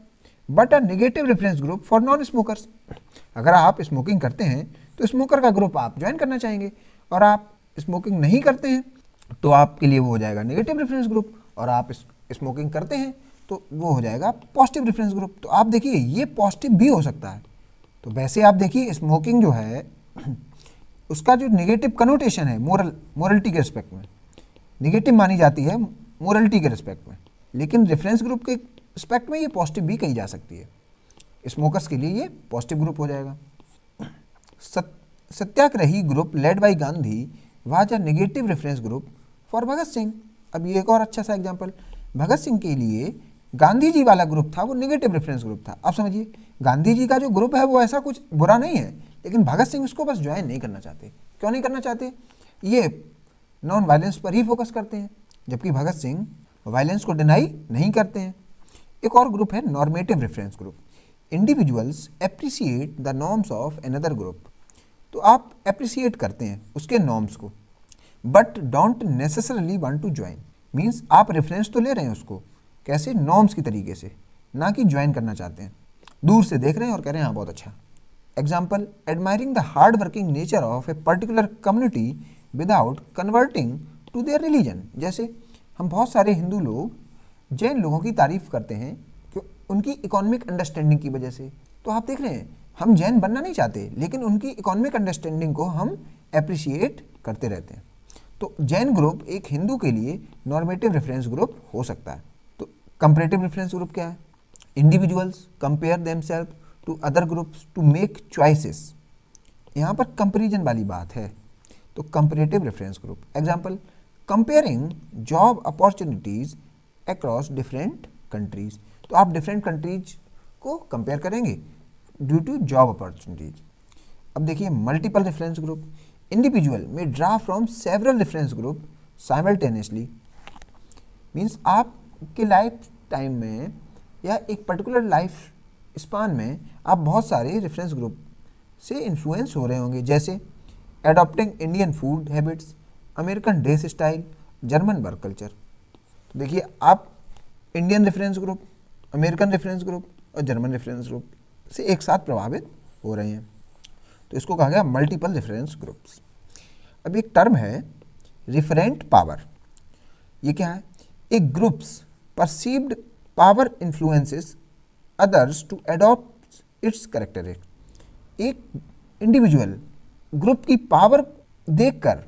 A: but a negative reference group for non smokers. अगर आप स्मोकिंग करते हैं तो स्मोकर का ग्रुप आप ज्वाइन करना चाहेंगे, और आप स्मोकिंग नहीं करते हैं तो आपके लिए वो हो जाएगा नेगेटिव रेफरेंस ग्रुप, और आप स्मोकिंग करते हैं तो वो हो जाएगा पॉजिटिव रेफरेंस ग्रुप। तो आप देखिए ये पॉजिटिव भी हो सकता है। तो वैसे आप देखिए स्मोकिंग जो है उसका जो नेगेटिव कनोटेशन है मोरलिटी के रिस्पेक्ट में नेगेटिव मानी जाती है, मोरलिटी के रिस्पेक्ट में, लेकिन रेफरेंस ग्रुप के रिस्पेक्ट में ये पॉजिटिव भी कही जा सकती है। स्मोकर्स के लिए ये पॉजिटिव ग्रुप हो जाएगा। Satyagrahi group led by Gandhi was a negative reference group for Bhagat Singh. अब ये एक और अच्छा सा एग्जांपल, भगत सिंह के लिए गांधी जी वाला ग्रुप था वो नेगेटिव रेफरेंस ग्रुप था। आप समझिए, गांधी जी का जो ग्रुप है वो ऐसा कुछ बुरा नहीं है, लेकिन भगत सिंह उसको बस ज्वाइन नहीं करना चाहते। क्यों नहीं करना चाहते? ये नॉन वायलेंस पर ही फोकस करते हैं, जबकि भगत सिंह वायलेंस को डिनाई नहीं करते हैं। एक और ग्रुप है normative reference group. Individuals appreciate the norms of another group. तो आप एप्रिसिएट करते हैं उसके नॉर्म्स को, but don't necessarily want to join. Means आप रेफरेंस तो ले रहे हैं उसको, कैसे? नॉर्म्स की तरीके से, ना कि ज्वाइन करना चाहते हैं। दूर से देख रहे हैं और कह रहे हैं हाँ बहुत अच्छा। Example, admiring the hard working nature of a particular community without converting to their religion. जैसे हम बहुत सारे हिंदू लोग जैन लोगों की तारीफ करते हैं कि उनकी इकोनॉमिक अंडरस्टैंडिंग की वजह से। तो आप देख रहे हैं हम जैन बनना नहीं चाहते, लेकिन उनकी इकोनॉमिक अंडरस्टैंडिंग को हम एप्रिशिएट करते रहते हैं। तो जैन ग्रुप एक हिंदू के लिए नॉर्मेटिव रेफरेंस ग्रुप हो सकता है। तो कंपैरेटिव रेफरेंस ग्रुप क्या है? Individuals compare themselves to other groups to make choices. यहाँ पर कंपेरिजन वाली बात है, तो comparative reference group. Example, comparing job opportunities across different countries. तो आप डिफरेंट कंट्रीज को कंपेयर करेंगे ड्यू टू जॉब अपॉर्चुनिटीज। अब देखिए multiple reference group. Individual may draw from several reference group simultaneously. Means आपके लाइफ टाइम में या एक पर्टिकुलर लाइफ स्पान में आप बहुत सारे रेफरेंस ग्रुप से इन्फ्लुएंस हो रहे होंगे, जैसे adopting Indian food habits, American dress style, German work culture. तो देखिए आप Indian reference group, American reference group और जर्मन रेफरेंस ग्रुप से एक साथ प्रभावित हो रहे हैं, तो इसको कहा गया मल्टीपल रेफरेंस ग्रुप्स। अब एक टर्म है रिफरेंट पावर। ये क्या है? एक groups perceived power influences others to adopt its characteristic. एक इंडिविजुअल ग्रुप की पावर देखकर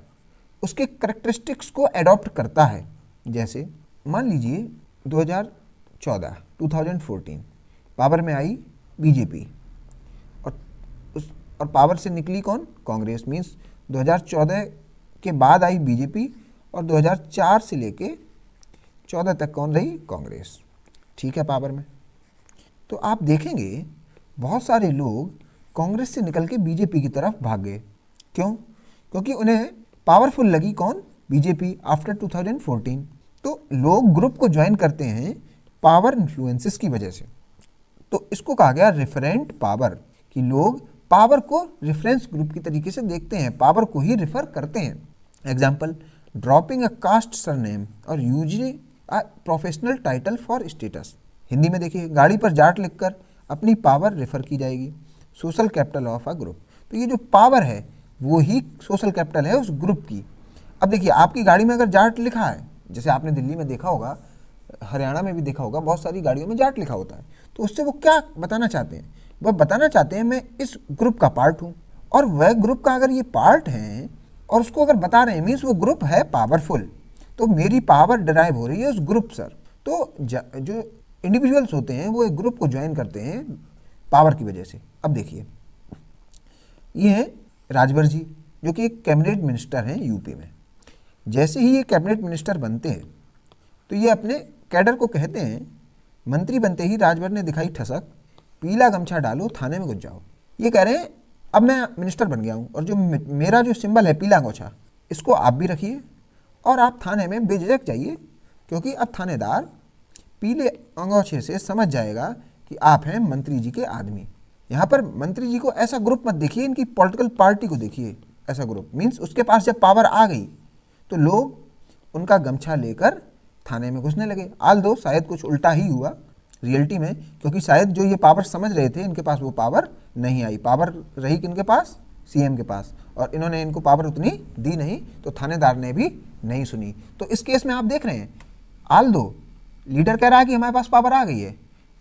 A: उसके कैरेक्टरिस्टिक्स को अडॉप्ट करता है। जैसे मान लीजिए 2014 पावर में आई बीजेपी और पावर से निकली कौन? कांग्रेस। मीन्स 2014 के बाद आई बीजेपी और 2004 से लेके 14 तक कौन रही? कांग्रेस। ठीक है, पावर में। तो आप देखेंगे बहुत सारे लोग कांग्रेस से निकल के बीजेपी की तरफ भाग गए। क्यों? क्योंकि उन्हें पावरफुल लगी कौन? BJP after 2014। तो लोग ग्रुप को ज्वाइन करते हैं पावर इन्फ्लुएंसेस की वजह से। तो इसको कहा गया रेफरेंट पावर, कि लोग पावर को रेफरेंस ग्रुप की तरीके से देखते हैं, पावर को ही रेफर करते हैं। Example, dropping a caste surname और using a professional title for status. Hindi में देखिए, गाड़ी पर जाट लिखकर अपनी पावर रेफर की जाएगी। Social capital of a group. तो ये जो पावर है वो ही सोशल कैपिटल है उस ग्रुप की। अब देखिए, आपकी गाड़ी में अगर जाट लिखा है, जैसे आपने दिल्ली में देखा होगा, हरियाणा में भी देखा होगा, बहुत सारी गाड़ियों में जाट लिखा होता है। तो उससे वो क्या बताना चाहते हैं? वह बताना चाहते हैं मैं इस ग्रुप का पार्ट हूँ, और वह ग्रुप का अगर ये पार्ट हैं और उसको अगर बता रहे हैं, मीन्स वो ग्रुप है पावरफुल, तो मेरी पावर डिराइव हो रही है उस ग्रुप सर। तो जो इंडिविजुअल्स होते हैं वो एक ग्रुप को ज्वाइन करते हैं पावर की वजह से। अब देखिए, ये हैं राजभर जी, जो कि एक कैबिनेट मिनिस्टर हैं यूपी में। जैसे ही ये कैबिनेट मिनिस्टर बनते हैं तो ये अपने कैडर को कहते हैं, मंत्री बनते ही राजभर ने दिखाई ठसक, पीला गमछा डालो थाने में घुस जाओ। ये कह रहे हैं अब मैं मिनिस्टर बन गया हूँ, और जो मेरा जो सिंबल है पीला अंगोछा, इसको आप भी रखिए और आप थाने में बेझिझक जाइए, क्योंकि अब थानेदार पीले अंगोछे से समझ जाएगा कि आप हैं मंत्री जी के आदमी। यहाँ पर मंत्री जी को ऐसा ग्रुप मत देखिए, इनकी पॉलिटिकल पार्टी को देखिए ऐसा ग्रुप। मीन्स उसके पास जब पावर आ गई तो लोग उनका गमछा लेकर थाने में घुसने लगे। आल दो शायद कुछ उल्टा ही हुआ रियलिटी में, क्योंकि शायद जो ये पावर समझ रहे थे इनके पास वो पावर नहीं आई। पावर रही किनके पास? सीएम के पास, और इन्होंने इनको पावर उतनी दी नहीं, तो थानेदार ने भी नहीं सुनी। तो इस केस में आप देख रहे हैं, आल दो लीडर कह रहा है कि हमारे पास पावर आ गई है,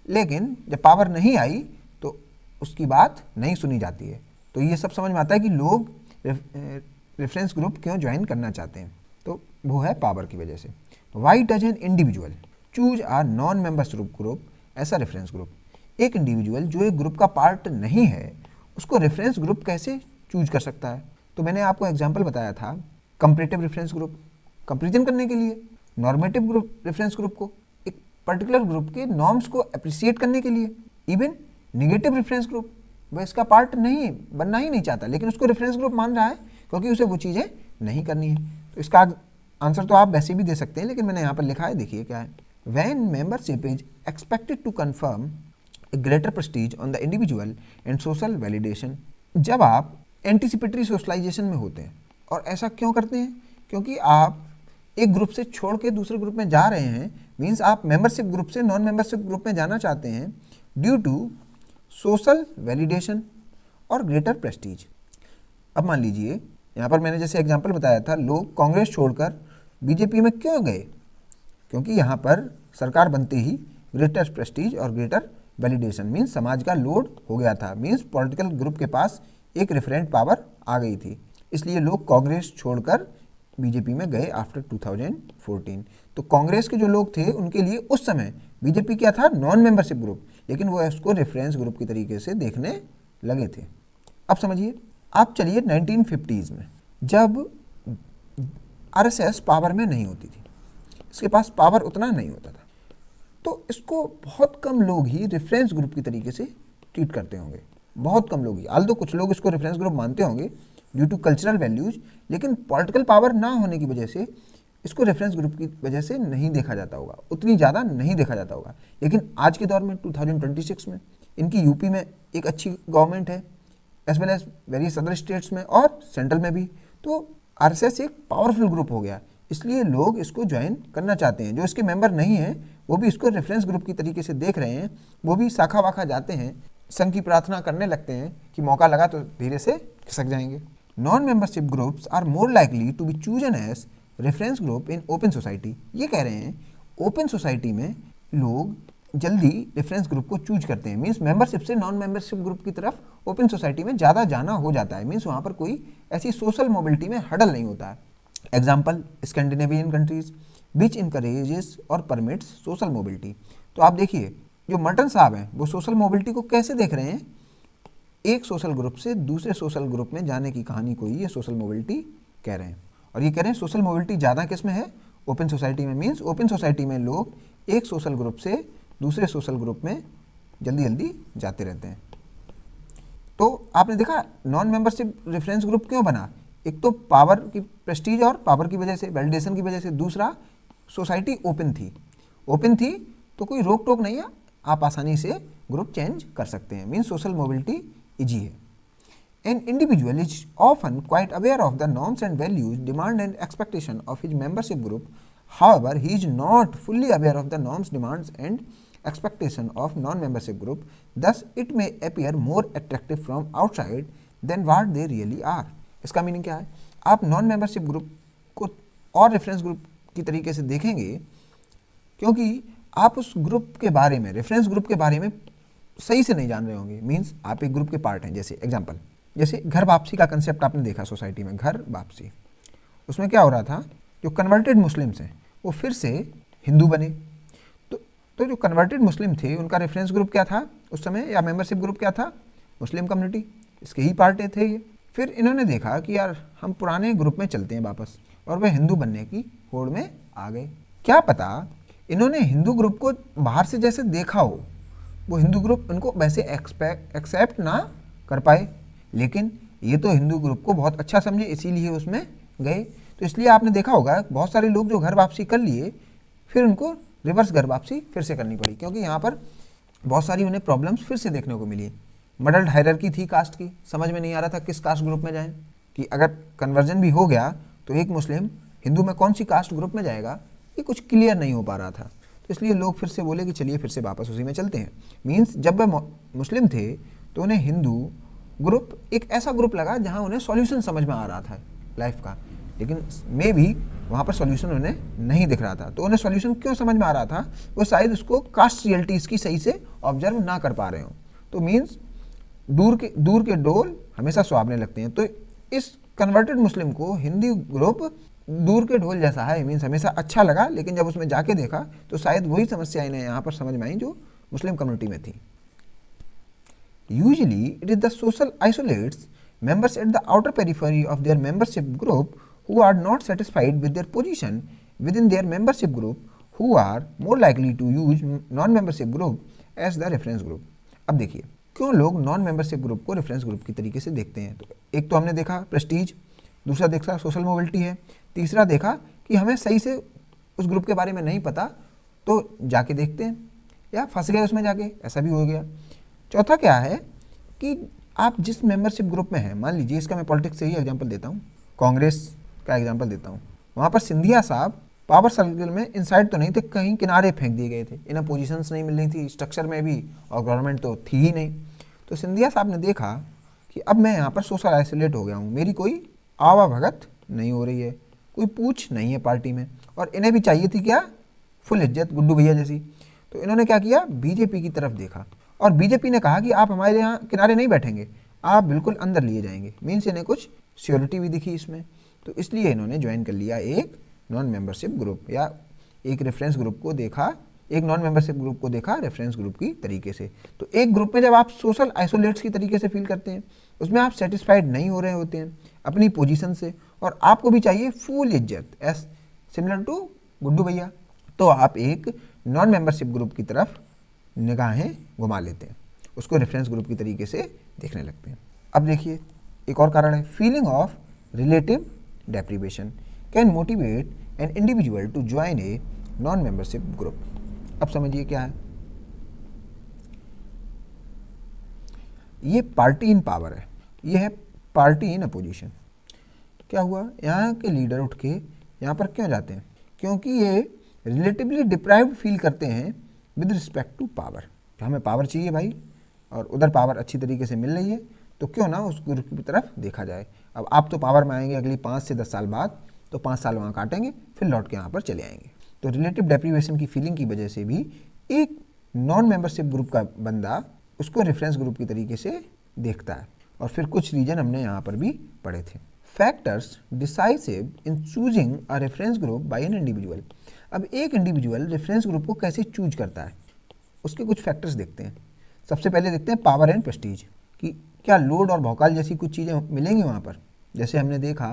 A: लेकिन जब पावर नहीं आई तो उसकी बात नहीं सुनी जाती है। तो ये सब समझ में आता है कि लोग रेफरेंस ग्रुप क्यों ज्वाइन करना चाहते हैं, तो वो है पावर की वजह से। Why does an individual choose a non members group as a reference group? एक इंडिविजुअल जो एक ग्रुप का पार्ट नहीं है उसको रेफरेंस ग्रुप कैसे चूज कर सकता है? तो मैंने आपको एग्जांपल बताया था, कंपैरेटिव रेफरेंस ग्रुप कंपैरिजन करने के लिए, नॉर्मेटिव ग्रुप रेफरेंस ग्रुप को एक पर्टिकुलर ग्रुप के नॉर्म्स को अप्रिशिएट करने के लिए, इवन निगेटिव रेफरेंस ग्रुप वह इसका पार्ट नहीं बनना ही नहीं चाहता, लेकिन उसको रेफरेंस ग्रुप मान रहा है क्योंकि उसे वो चीज़ें नहीं करनी है। तो इसका आंसर तो आप वैसे भी दे सकते हैं, लेकिन मैंने यहाँ पर लिखा है, देखिए क्या है। When membership is expected to confirm a greater prestige on the individual and social validation. जब आप एंटीसिपेटरी सोशलाइजेशन में होते हैं, और ऐसा क्यों करते हैं? क्योंकि आप एक ग्रुप से छोड़ के दूसरे ग्रुप में जा रहे हैं, मीन्स आप मेंबरशिप ग्रुप से नॉन मेंबरशिप ग्रुप में जाना चाहते हैं ड्यू टू सोशल वैलिडेशन और ग्रेटर प्रेस्टीज। अब मान लीजिए यहाँ पर मैंने जैसे एग्जांपल बताया था, लोग कांग्रेस छोड़कर बीजेपी में क्यों गए? क्योंकि यहाँ पर सरकार बनते ही ग्रेटर प्रेस्टीज और ग्रेटर वैलिडेशन, मीन्स समाज का लोड हो गया था, मीन्स पॉलिटिकल ग्रुप के पास एक रेफरेंट पावर आ गई थी, इसलिए लोग कांग्रेस छोड़कर बीजेपी में गए आफ्टर 2014। तो कांग्रेस के जो लोग थे उनके लिए उस समय बीजेपी क्या था? नॉन मेंबरशिप ग्रुप, लेकिन वो उसको रेफरेंस ग्रुप की तरीके से देखने लगे थे। अब समझिए, आप चलिए 1950s में, जब आरएसएस पावर में नहीं होती थी, इसके पास पावर उतना नहीं होता था, तो इसको बहुत कम लोग ही रेफरेंस ग्रुप की तरीके से ट्रीट करते होंगे, बहुत कम लोग ही। आल्दो कुछ लोग इसको रेफरेंस ग्रुप मानते होंगे ड्यू टू कल्चरल वैल्यूज, लेकिन पॉलिटिकल पावर ना होने की वजह से इसको रेफरेंस ग्रुप की वजह से नहीं देखा जाता होगा, उतनी ज़्यादा नहीं देखा जाता होगा। लेकिन आज के दौर में 2026 में इनकी यूपी में एक अच्छी गवर्नमेंट है, as well as various other states में और सेंट्रल में भी, तो आरएसएस एक पावरफुल ग्रुप हो गया, इसलिए लोग इसको ज्वाइन करना चाहते हैं। जो इसके मेंबर नहीं हैं वो भी इसको रेफरेंस ग्रुप की तरीके से देख रहे हैं, वो भी शाखा वाखा जाते हैं, संघ की प्रार्थना करने लगते हैं कि मौका लगा तो धीरे से खिसक जाएंगे। Non membership groups are more likely to be chosen as reference group in open society. ये कह रहे हैं ओपन सोसाइटी में लोग जल्दी रेफरेंस ग्रुप को चूज करते हैं, मीन्स मेंबरशिप से नॉन मेंबरशिप ग्रुप की तरफ ओपन सोसाइटी में ज़्यादा जाना हो जाता है, मीन्स वहाँ पर कोई ऐसी सोशल मोबिलिटी में हडल नहीं होता है। Example, Scandinavian countries which encourages और परमिट्स सोशल मोबिलिटी। तो आप देखिए, जो मर्टन साहब हैं वो सोशल मोबिलिटी को कैसे देख रहे हैं? एक सोशल ग्रुप से दूसरे सोशल ग्रुप में जाने की कहानी को ही ये सोशल मोबिलिटी कह रहे हैं। और ये कह रहे हैं सोशल मोबिलिटी ज़्यादा किस में है, ओपन सोसाइटी में। मीन्स ओपन सोसाइटी में लोग एक सोशल ग्रुप से दूसरे सोशल ग्रुप में जल्दी जल्दी जाते रहते हैं। तो आपने देखा नॉन मेंबरशिप रेफरेंस ग्रुप क्यों बना, एक तो पावर की प्रेस्टीज और पावर की वजह से, वैलिडेशन की वजह से, दूसरा सोसाइटी ओपन थी तो कोई रोक टोक नहीं है, आप आसानी से ग्रुप चेंज कर सकते हैं। मीन्स सोशल मोबिलिटी ईजी है। An individual is often quite aware of the norms and values, demand and expectation of his membership group. However, he is not fully aware of the norms, demands and expectation of non-membership group. Thus, it may appear more attractive from outside than what they really are. इसका meaning क्या है, आप non membership group को और reference group की तरीके से देखेंगे क्योंकि आप उस ग्रुप के बारे में, रेफरेंस ग्रुप के बारे में सही से नहीं जान रहे होंगे। मीन्स आप एक ग्रुप के पार्ट हैं। जैसे एग्जांपल, जैसे घर वापसी का कंसेप्ट आपने देखा सोसाइटी में, घर वापसी, उसमें क्या हो रहा था, जो कन्वर्टेड मुस्लिम्स हैं वो फिर से हिंदू बने। तो जो कन्वर्टेड मुस्लिम थे उनका रेफरेंस ग्रुप क्या था उस समय, या मेंबरशिप ग्रुप क्या था, मुस्लिम कम्युनिटी, इसके ही पार्ट थे ये। फिर इन्होंने देखा कि यार हम पुराने ग्रुप में चलते हैं वापस, और वे हिंदू बनने की होड़ में आ गए। क्या पता इन्होंने हिंदू ग्रुप को बाहर से जैसे देखा हो, वो हिंदू ग्रुप उनको वैसे एक्सेप्ट ना कर पाए, लेकिन ये तो हिंदू ग्रुप को बहुत अच्छा समझे, इसीलिए उसमें गए। तो इसलिए आपने देखा होगा बहुत सारे लोग जो घर वापसी कर लिए, फिर उनको रिवर्स घर वापसी फिर से करनी पड़ी, क्योंकि यहाँ पर बहुत सारी उन्हें प्रॉब्लम्स फिर से देखने को मिली। मॉडल हायरार्की थी कास्ट की, समझ में नहीं आ रहा था किस कास्ट ग्रुप में जाएं, कि अगर कन्वर्जन भी हो गया तो एक मुस्लिम हिंदू में कौन सी कास्ट ग्रुप में जाएगा, ये कुछ क्लियर नहीं हो पा रहा था। तो इसलिए लोग फिर से बोले कि चलिए फिर से वापस उसी में चलते हैं। मीन्स जब वे मुस्लिम थे तो उन्हें हिंदू ग्रुप एक ऐसा ग्रुप लगा जहाँ उन्हें सॉल्यूशन समझ में आ रहा था लाइफ का, लेकिन मे भी वहाँ पर सॉल्यूशन उन्हें नहीं दिख रहा था। तो उन्हें सॉल्यूशन क्यों समझ में आ रहा था, वो शायद उसको कास्ट रियलिटीज़ की सही से ऑब्जर्व ना कर पा रहे हो। तो मीन्स दूर के डोल हमेशा सुहावने लगते हैं। तो इस कन्वर्टेड मुस्लिम को हिंदी ग्रुप दूर के ढोल जैसा है, मीन्स हमेशा अच्छा लगा, लेकिन जब उसमें जाके देखा तो शायद वही समस्या इन्हें यहाँ पर समझ में आई जो मुस्लिम कम्युनिटी में थी। Usually, it is the social isolates, members at the outer periphery of their membership group who are not satisfied with their position within their membership group who are more likely to use non-membership group as the reference group. अब देखिए क्यों लोग non membership group को reference group की तरीके से देखते हैं। तो एक तो हमने देखा प्रेस्टीज, दूसरा देखा सोशल मोबिलिटी है, तीसरा देखा कि हमें सही से उस ग्रुप के बारे में नहीं पता तो जाके देखते हैं, या फंस गए उसमें जाके, ऐसा भी हो गया। चौथा क्या है कि आप जिस मेंबरशिप ग्रुप में हैं, मान लीजिए इसका मैं पॉलिटिक्स से ही एग्जांपल देता हूँ, कांग्रेस का एग्जांपल देता हूँ। वहाँ पर सिंधिया साहब पावर सर्कल में इनसाइड तो नहीं थे, कहीं किनारे फेंक दिए गए थे, इन्हें पोजीशंस नहीं मिल रही थी स्ट्रक्चर में भी, और गवर्नमेंट तो थी ही नहीं। तो सिंधिया साहब ने देखा कि अब मैं यहाँ पर सोशल आइसोलेट हो गया हूँ, मेरी कोई आवा भगत नहीं हो रही है, कोई पूछ नहीं है पार्टी में, और इन्हें भी चाहिए थी क्या, फुल इज्जत, गुड्डू भैया जैसी। तो इन्होंने क्या किया, बीजेपी की तरफ देखा, और बीजेपी ने कहा कि आप हमारे यहाँ किनारे नहीं बैठेंगे, आप बिल्कुल अंदर लिए जाएंगे। मीन्स इन्हें कुछ श्योरिटी भी दिखी इसमें, तो इसलिए इन्होंने ज्वाइन कर लिया एक नॉन मेंबरशिप ग्रुप, या एक रेफरेंस ग्रुप को देखा, एक नॉन मेंबरशिप ग्रुप को देखा रेफरेंस ग्रुप की तरीके से। तो एक ग्रुप में जब आप सोशल आइसोलेट्स की तरीके से फील करते हैं, उसमें आप सेटिस्फाइड नहीं हो रहे होते हैं अपनी पोजीशन से, और आपको भी चाहिए फुल इज्जत, एस सिमिलर टू गुड्डू भैया, तो आप एक नॉन मेंबरशिप ग्रुप की तरफ निगाहें घुमा लेते हैं, उसको रेफरेंस ग्रुप की तरीके से देखने लगते हैं। अब देखिए एक और कारण है, feeling of relative deprivation can motivate an individual to join a non membership group. अब समझिए क्या है, ये पार्टी इन पावर है, ये है पार्टी इन अपोजिशन। क्या हुआ, यहाँ के लीडर उठ के यहाँ पर क्यों जाते हैं, क्योंकि ये रिलेटिवली डिप्राइव्ड फील करते हैं विद रिस्पेक्ट टू पावर। हमें पावर चाहिए भाई, और उधर पावर अच्छी तरीके से मिल रही है, तो क्यों ना उस ग्रुप की तरफ देखा जाए। अब आप तो पावर में आएंगे अगली 5 से 10 साल बाद, तो 5 साल वहाँ काटेंगे, फिर लौट के यहाँ पर चले आएंगे। तो रिलेटिव डेप्रीवेशन की फीलिंग की वजह से भी एक नॉन मेंबरशिप ग्रुप का बंदा उसको रेफरेंस ग्रुप की तरीके से देखता है, और फिर कुछ रीजन हमने यहाँ पर भी पढ़े थे। Factors decisive in choosing a reference group by an individual. अब एक इंडिविजुअल रेफरेंस ग्रुप को कैसे चूज करता है, उसके कुछ फैक्टर्स देखते हैं। सबसे पहले देखते हैं पावर एंड प्रेस्टीज, कि क्या लोड और भौकाल जैसी कुछ चीज़ें मिलेंगी वहाँ पर। जैसे हमने देखा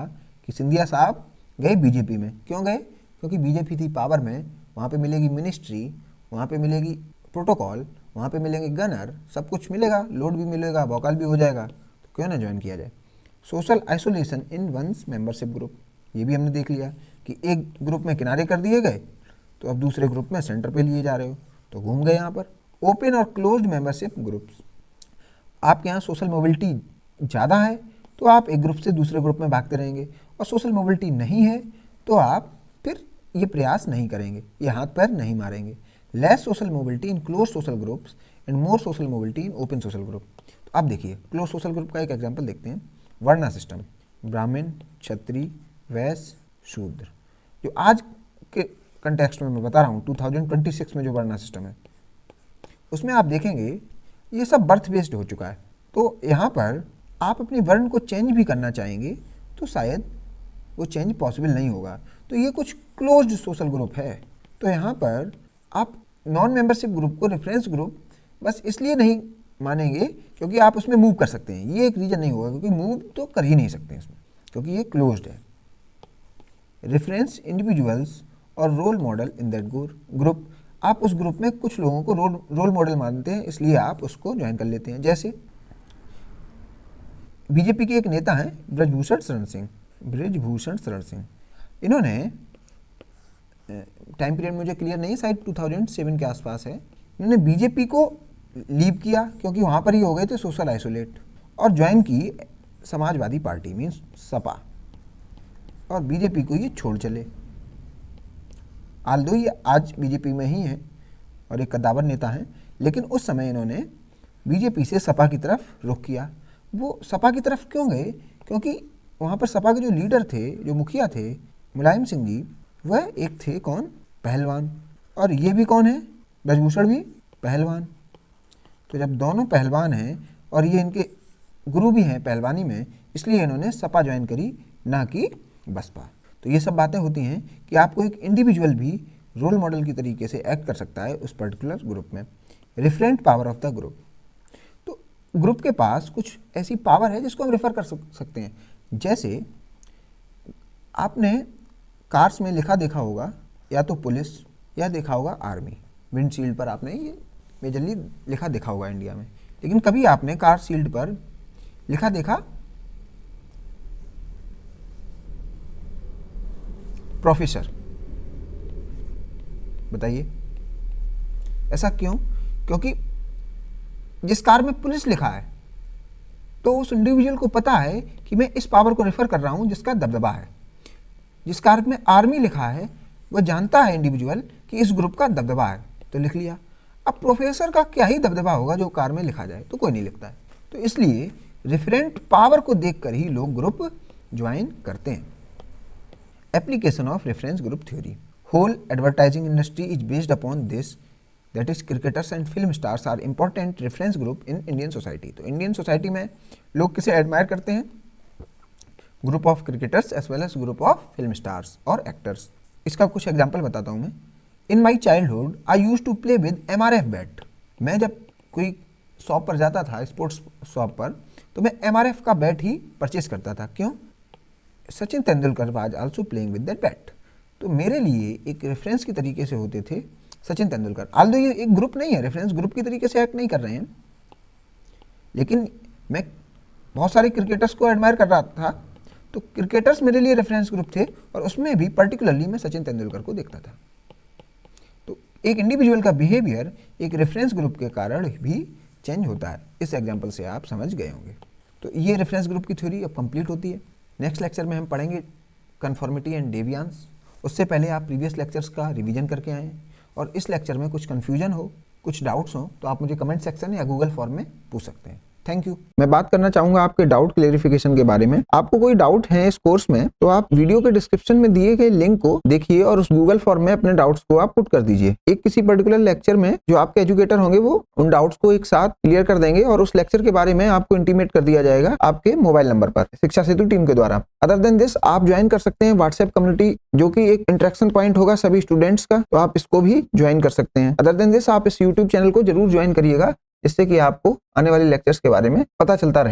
A: कि सिंधिया साहब गए बीजेपी में। क्यों गए? क्योंकि बीजेपी थी पावर में, वहाँ पे मिलेगी मिनिस्ट्री, वहाँ पे मिलेगी प्रोटोकॉल, वहाँ पे मिलेंगे गनर, सब कुछ मिलेगा, लोड भी मिलेगा, वोकल भी हो जाएगा, तो क्यों ना ज्वाइन किया जाए। सोशल आइसोलेशन इन वंस मेंबरशिप ग्रुप, ये भी हमने देख लिया कि एक ग्रुप में किनारे कर दिए गए तो अब दूसरे ग्रुप में सेंटर पे लिए जा रहे हो, तो घूम गए यहाँ पर। ओपन और क्लोज्ड मेंबरशिप ग्रुप्स, आपके यहाँ सोशल मोबिलिटी ज़्यादा है तो आप एक ग्रुप से दूसरे ग्रुप में भागते रहेंगे, और सोशल मोबिलिटी नहीं है तो आप फिर ये प्रयास नहीं करेंगे, ये हाथ पैर नहीं मारेंगे। Less social mobility in close social groups and more social mobility in open social group. तो आप देखिए क्लोज सोशल ग्रुप का एक एग्जांपल देखते हैं। वर्णा सिस्टम, ब्राह्मण, क्षत्रिय, वैश्य, शूद्र, जो आज के कंटेक्स्ट में मैं बता रहा हूँ 2026 में जो वर्णा सिस्टम है, उसमें आप देखेंगे ये सब बर्थ बेस्ड हो चुका है। तो यहाँ पर आप अपने वर्ण को चेंज भी करना चाहेंगे तो शायद वो चेंज पॉसिबल नहीं होगा। तो ये कुछ क्लोज्ड सोशल ग्रुप है। तो यहाँ पर आप नॉन मेंबरशिप ग्रुप को रेफरेंस ग्रुप बस इसलिए नहीं मानेंगे क्योंकि आप उसमें मूव कर सकते हैं, ये एक रीज़न नहीं होगा, क्योंकि मूव तो कर ही नहीं सकते इसमें क्योंकि ये क्लोज्ड है। रेफरेंस इंडिविजुअल्स और role model in that group, आप उस ग्रुप में कुछ लोगों को रोल मॉडल मानते हैं, इसलिए आप उसको ज्वाइन कर लेते हैं। जैसे बीजेपी के एक नेता हैं ब्रजभूषण शरण सिंह, इन्होंने टाइम पीरियड मुझे क्लियर नहीं, शायद 2007 के आसपास है, इन्होंने बीजेपी को लीव किया क्योंकि वहाँ पर ही हो गए थे सोशल आइसोलेट, और ज्वाइन की समाजवादी पार्टी मीन्स सपा, और बीजेपी को ये छोड़ चले। आल्दो ये आज बीजेपी में ही हैं और एक कद्दावर नेता हैं, लेकिन उस समय इन्होंने बीजेपी से सपा की तरफ रुख किया। वो सपा की तरफ क्यों गए? क्योंकि वहाँ पर सपा के जो लीडर थे, जो मुखिया थे मुलायम सिंह जी, वह एक थे कौन? पहलवान, और ये भी कौन है? ब्रजभूषण भी पहलवान। तो जब दोनों पहलवान हैं और ये इनके गुरु भी हैं पहलवानी में, इसलिए इन्होंने सपा ज्वाइन करी, ना कि बसपा। तो ये सब बातें होती हैं कि आपको एक इंडिविजुअल भी रोल मॉडल की तरीके से एक्ट कर सकता है उस पर्टिकुलर ग्रुप में। Referent power of the group, तो ग्रुप के पास कुछ ऐसी पावर है जिसको हम रेफर कर सकते हैं। जैसे आपने कार्स में लिखा देखा होगा, या तो पुलिस या देखा होगा आर्मी, विंडशील्ड पर आपने ये मेजरली लिखा देखा होगा इंडिया में, लेकिन कभी आपने कार शील्ड पर लिखा देखा प्रोफेसर? बताइए ऐसा क्यों? क्योंकि जिस कार में पुलिस लिखा है तो उस इंडिविजुअल को पता है कि मैं इस पावर को रेफर कर रहा हूं जिसका दबदबा है। जिस कार में आर्मी लिखा है वह जानता है इंडिविजुअल कि इस ग्रुप का दबदबा है, तो लिख लिया। अब प्रोफेसर का क्या ही दबदबा होगा जो कार में लिखा जाए, तो कोई नहीं लिखता है। तो इसलिए रेफरेंट पावर को देखकर ही लोग ग्रुप ज्वाइन करते हैं। Application of reference group theory, whole advertising industry is based upon this, that is cricketers and film stars are important reference group in Indian society. तो इंडियन सोसाइटी में लोग किसे admire करते हैं? Group of cricketers as well as group of film stars और actors. इसका कुछ example बताता हूँ मैं। In my childhood I use to play with MRF bat. मैं जब कोई शॉप पर जाता था, स्पोर्ट्स शॉप पर, तो मैं MRF का बैट ही परचेज करता था। क्यों? Sachin Tendulkar was also playing with that bat. तो मेरे लिए एक रेफरेंस की तरीके से होते थे सचिन तेंदुलकर। आल्दो ये एक ग्रुप नहीं है, रेफरेंस ग्रुप की तरीके से एक्ट नहीं कर रहे हैं, लेकिन मैं बहुत सारे क्रिकेटर्स को एडमायर कर रहा था, तो क्रिकेटर्स मेरे लिए रेफरेंस ग्रुप थे, और उसमें भी पर्टिकुलरली मैं सचिन तेंदुलकर को देखता था। तो एक इंडिविजुअल का बिहेवियर एक रेफरेंस ग्रुप के कारण भी चेंज होता है। इस एग्जांपल से आप समझ गए होंगे। तो ये रेफरेंस ग्रुप की थ्योरी अब कंप्लीट होती है। नेक्स्ट लेक्चर में हम पढ़ेंगे कन्फॉर्मिटी एंड डेविएंस। उससे पहले आप प्रीवियस लेक्चर्स का रिवीजन करके आएँ, और इस लेक्चर में कुछ कन्फ्यूजन हो, कुछ डाउट्स हो, तो आप मुझे कमेंट सेक्शन या गूगल फॉर्म में पूछ सकते हैं। Thank you. मैं बात करना चाहूंगा आपके डाउट क्लेरिफिकेशन के बारे में। आपको कोई डाउट है इस कोर्स में, तो आप वीडियो के डिस्क्रिप्शन में दिए गए लिंक को देखिए और उस गूगल फॉर्म में अपने डाउट्स को आप पुट कर दीजिए। एक किसी पर्टिकुलर लेक्चर में जो आपके एजुकेटर होंगे वो उन डाउट्स को एक साथ क्लियर कर देंगे, और उस लेक्चर के बारे में आपको इंटीमेट कर दिया जाएगा आपके मोबाइल नंबर पर शिक्षा सेतु टीम के द्वारा। अदर देन दिस, आप ज्वाइन कर सकते हैं व्हाट्सएप कम्युनिटी, जो कि एक इंटरेक्शन पॉइंट होगा सभी स्टूडेंट्स का, तो आप इसको भी ज्वाइन कर सकते हैं। अदर देन दिस, आप इस यूट्यूब चैनल को जरूर ज्वाइन करिएगा, जिससे कि आपको आने वाले लेक्चर्स के बारे में पता चलता रहे।